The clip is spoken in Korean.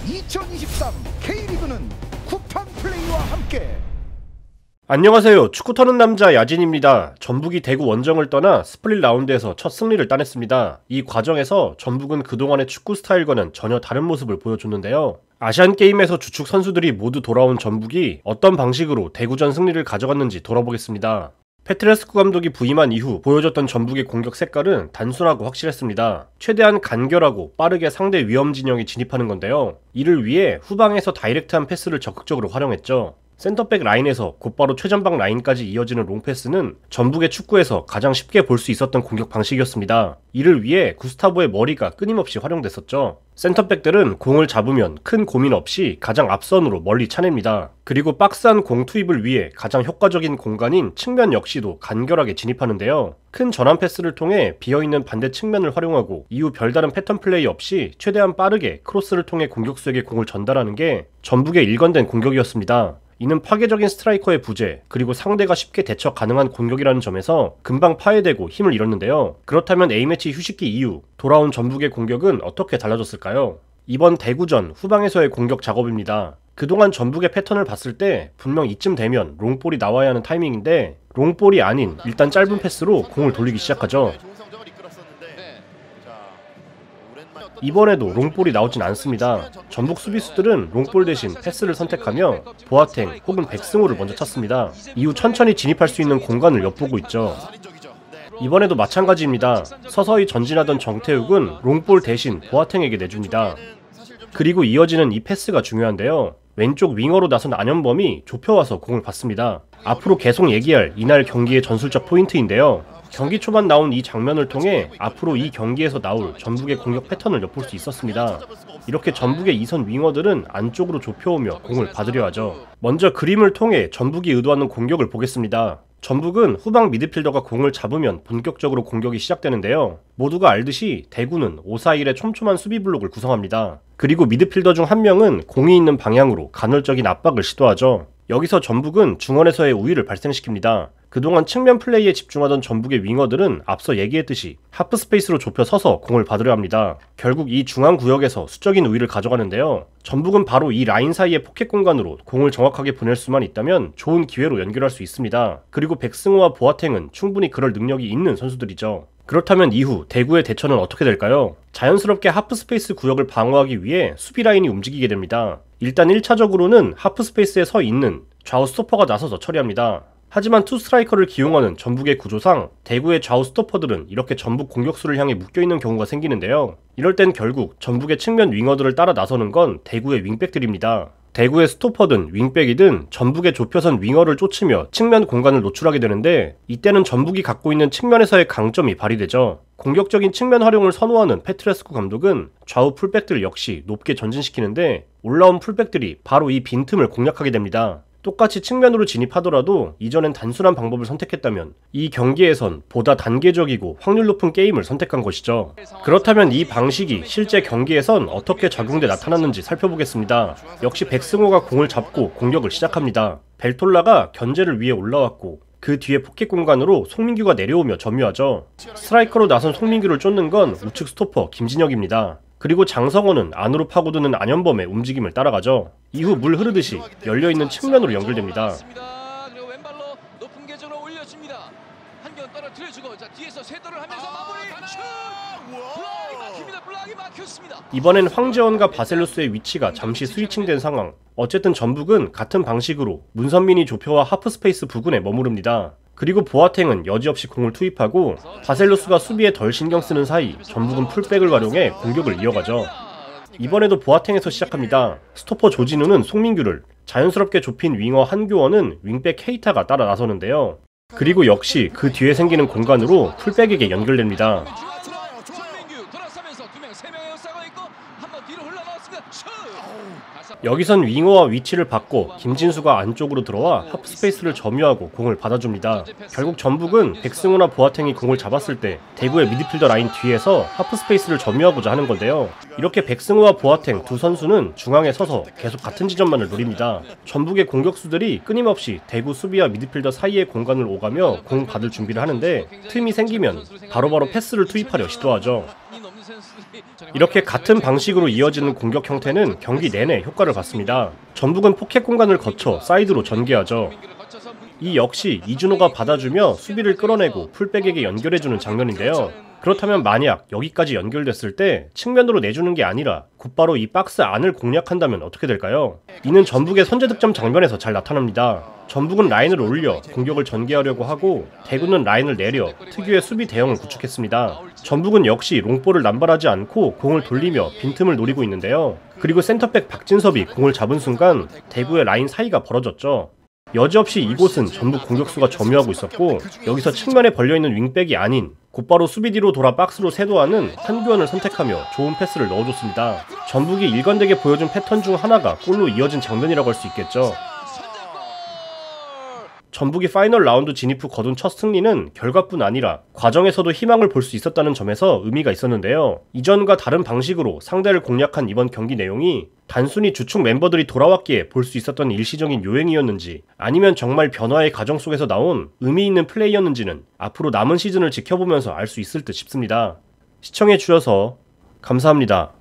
2023 K리그는 쿠팡 플레이와 함께. 안녕하세요. 축구 터는 남자 야진입니다. 전북이 대구 원정을 떠나 스플릿 라운드에서 첫 승리를 따냈습니다. 이 과정에서 전북은 그동안의 축구 스타일과는 전혀 다른 모습을 보여줬는데요. 아시안게임에서 주축 선수들이 모두 돌아온 전북이 어떤 방식으로 대구전 승리를 가져갔는지 돌아보겠습니다. 페트레스쿠 감독이 부임한 이후 보여줬던 전북의 공격 색깔은 단순하고 확실했습니다. 최대한 간결하고 빠르게 상대 위험 진영에 진입하는 건데요. 이를 위해 후방에서 다이렉트한 패스를 적극적으로 활용했죠. 센터백 라인에서 곧바로 최전방 라인까지 이어지는 롱패스는 전북의 축구에서 가장 쉽게 볼 수 있었던 공격 방식이었습니다. 이를 위해 구스타보의 머리가 끊임없이 활용됐었죠. 센터백들은 공을 잡으면 큰 고민 없이 가장 앞선으로 멀리 차냅니다. 그리고 박스 안 공 투입을 위해 가장 효과적인 공간인 측면 역시도 간결하게 진입하는데요. 큰 전환 패스를 통해 비어있는 반대 측면을 활용하고 이후 별다른 패턴 플레이 없이 최대한 빠르게 크로스를 통해 공격수에게 공을 전달하는 게 전북의 일관된 공격이었습니다. 이는 파괴적인 스트라이커의 부재, 그리고 상대가 쉽게 대처 가능한 공격이라는 점에서 금방 파괴되고 힘을 잃었는데요. 그렇다면 A매치 휴식기 이후 돌아온 전북의 공격은 어떻게 달라졌을까요? 이번 대구전 후방에서의 공격 작업입니다. 그동안 전북의 패턴을 봤을 때 분명 이쯤 되면 롱볼이 나와야 하는 타이밍인데 롱볼이 아닌 일단 짧은 패스로 공을 돌리기 시작하죠. 이번에도 롱볼이 나오진 않습니다. 전북 수비수들은 롱볼 대신 패스를 선택하며 보아탱 혹은 백승호를 먼저 찾습니다. 이후 천천히 진입할 수 있는 공간을 엿보고 있죠. 이번에도 마찬가지입니다. 서서히 전진하던 정태욱은 롱볼 대신 보아탱에게 내줍니다. 그리고 이어지는 이 패스가 중요한데요. 왼쪽 윙어로 나선 안현범이 좁혀와서 공을 받습니다. 앞으로 계속 얘기할 이날 경기의 전술적 포인트인데요. 경기 초반 나온 이 장면을 통해 앞으로 이 경기에서 나올 전북의 공격 패턴을 엿볼 수 있었습니다. 이렇게 전북의 2선 윙어들은 안쪽으로 좁혀오며 공을 받으려 하죠. 먼저 그림을 통해 전북이 의도하는 공격을 보겠습니다. 전북은 후방 미드필더가 공을 잡으면 본격적으로 공격이 시작되는데요. 모두가 알듯이 대구는 5-4-1의 촘촘한 수비 블록을 구성합니다. 그리고 미드필더 중 한 명은 공이 있는 방향으로 간헐적인 압박을 시도하죠. 여기서 전북은 중원에서의 우위를 발생시킵니다. 그동안 측면 플레이에 집중하던 전북의 윙어들은 앞서 얘기했듯이 하프 스페이스로 좁혀 서서 공을 받으려 합니다. 결국 이 중앙 구역에서 수적인 우위를 가져가는데요. 전북은 바로 이 라인 사이의 포켓 공간으로 공을 정확하게 보낼 수만 있다면 좋은 기회로 연결할 수 있습니다. 그리고 백승호와 보아탱은 충분히 그럴 능력이 있는 선수들이죠. 그렇다면 이후 대구의 대처는 어떻게 될까요? 자연스럽게 하프 스페이스 구역을 방어하기 위해 수비 라인이 움직이게 됩니다. 일단 1차적으로는 하프 스페이스에 서 있는 좌우 스토퍼가 나서서 처리합니다. 하지만 투 스트라이커를 기용하는 전북의 구조상 대구의 좌우 스토퍼들은 이렇게 전북 공격수를 향해 묶여있는 경우가 생기는데요. 이럴 땐 결국 전북의 측면 윙어들을 따라 나서는 건 대구의 윙백들입니다. 대구의 스토퍼든 윙백이든 전북의 좁혀선 윙어를 쫓으며 측면 공간을 노출하게 되는데 이때는 전북이 갖고 있는 측면에서의 강점이 발휘되죠. 공격적인 측면 활용을 선호하는 페트레스쿠 감독은 좌우 풀백들 역시 높게 전진시키는데 올라온 풀백들이 바로 이 빈틈을 공략하게 됩니다. 똑같이 측면으로 진입하더라도 이전엔 단순한 방법을 선택했다면 이 경기에선 보다 단계적이고 확률 높은 게임을 선택한 것이죠. 그렇다면 이 방식이 실제 경기에선 어떻게 적용돼 나타났는지 살펴보겠습니다. 역시 백승호가 공을 잡고 공격을 시작합니다. 벨톨라가 견제를 위해 올라왔고 그 뒤에 포켓 공간으로 송민규가 내려오며 점유하죠. 스트라이커로 나선 송민규를 쫓는 건 우측 스토퍼 김진혁입니다. 그리고 장성호는 안으로 파고드는 안현범의 움직임을 따라가죠. 이후 물 흐르듯이 열려있는 측면으로 연결됩니다. 그리고 왼발로 높은 계절로 올려줍니다. 한경 떨어뜨려주고 자 뒤에서 쇄도를 하면서 마무리 슛! 블락이 막힙니다. 블락이 막혔습니다. 이번엔 황재원과 바셀루스의 위치가 잠시 스위칭된 상황. 어쨌든 전북은 같은 방식으로 문선민이 좁혀와 하프 스페이스 부근에 머무릅니다. 그리고 보아탱은 여지없이 공을 투입하고 바셀루스가 수비에 덜 신경 쓰는 사이 전북은 풀백을 활용해 공격을 이어가죠. 이번에도 보아탱에서 시작합니다. 스토퍼 조진우는 송민규를, 자연스럽게 좁힌 윙어 한교원은 윙백 케이타가 따라 나서는데요. 그리고 역시 그 뒤에 생기는 공간으로 풀백에게 연결됩니다. 여기선 윙어와 위치를 바꿔 김진수가 안쪽으로 들어와 하프 스페이스를 점유하고 공을 받아줍니다. 결국 전북은 백승호나 보아탱이 공을 잡았을 때 대구의 미드필더 라인 뒤에서 하프 스페이스를 점유하고자 하는 건데요. 이렇게 백승호와 보아탱 두 선수는 중앙에 서서 계속 같은 지점만을 노립니다. 전북의 공격수들이 끊임없이 대구 수비와 미드필더 사이의 공간을 오가며 공 받을 준비를 하는데 틈이 생기면 바로바로 패스를 투입하려 시도하죠. 이렇게 같은 방식으로 이어지는 공격 형태는 경기 내내 효과를 봤습니다. 전북은 포켓 공간을 거쳐 사이드로 전개하죠. 이 역시 이준호가 받아주며 수비를 끌어내고 풀백에게 연결해주는 장면인데요. 그렇다면 만약 여기까지 연결됐을 때 측면으로 내주는 게 아니라 곧바로 이 박스 안을 공략한다면 어떻게 될까요? 이는 전북의 선제 득점 장면에서 잘 나타납니다. 전북은 라인을 올려 공격을 전개하려고 하고 대구는 라인을 내려 특유의 수비 대형을 구축했습니다. 전북은 역시 롱볼을 남발하지 않고 공을 돌리며 빈틈을 노리고 있는데요. 그리고 센터백 박진섭이 공을 잡은 순간 대구의 라인 사이가 벌어졌죠. 여지없이 이곳은 전북 공격수가 점유하고 있었고 여기서 측면에 벌려있는 윙백이 아닌 곧바로 수비 뒤로 돌아 박스로 세도하는 한규원을 선택하며 좋은 패스를 넣어줬습니다. 전북이 일관되게 보여준 패턴 중 하나가 골로 이어진 장면이라고 할 수 있겠죠. 전북이 파이널 라운드 진입 후 거둔 첫 승리는 결과뿐 아니라 과정에서도 희망을 볼 수 있었다는 점에서 의미가 있었는데요. 이전과 다른 방식으로 상대를 공략한 이번 경기 내용이 단순히 주축 멤버들이 돌아왔기에 볼 수 있었던 일시적인 요행이었는지 아니면 정말 변화의 과정 속에서 나온 의미 있는 플레이였는지는 앞으로 남은 시즌을 지켜보면서 알 수 있을 듯 싶습니다. 시청해주셔서 감사합니다.